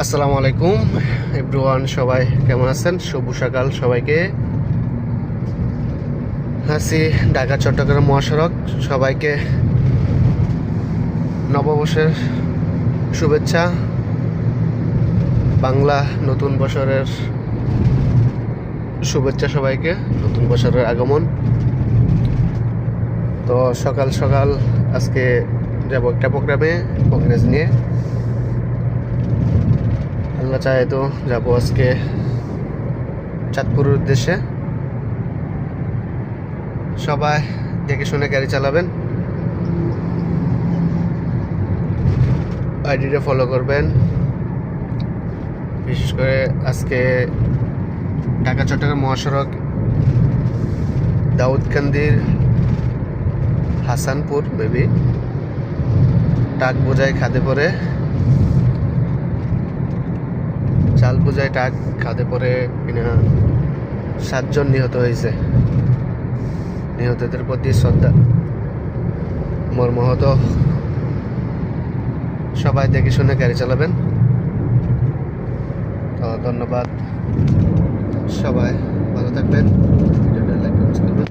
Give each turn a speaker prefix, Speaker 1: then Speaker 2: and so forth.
Speaker 1: আসসালামু আলাইকুম এভরিওয়ান, সবাই কেমন আছেন? শুভ সকাল সবাইকে। আছি ঢাকা চট্টগ্রাম মহাসড়ক। সবাইকে নববর্ষের শুভেচ্ছা, বাংলা নতুন বছরের শুভেচ্ছা সবাইকে, নতুন বছরের আগমন। তো সকাল সকাল আজকে যাব একটা প্রোগ্রামে, কংগ্রেস নিয়ে। আল্লাহ চাহে তো যাবো আজকে চাঁদপুরের উদ্দেশ্যে। সবাই দেখে শুনে গাড়ি চালাবেন, আইডিটা ফলো করবেন। বিশেষ করে আজকে ঢাকা চট্টগ্রাম মহাসড়ক দাউদকান্দির হাসানপুর মেবি ট্রাক বোঝাই খাদে পড়ে, চাল বোঝাই ট্রাক খাদে পড়ে কিনা 7 জন নিহত হয়েছে। নিহতদের প্রতি শ্রদ্ধা, মর্মাহত। সবাই দেখে শুনে গাড়ি চালাবেন। তো ধন্যবাদ, সবাই ভালো থাকবেন। ভিডিওটা লাইক করবেন।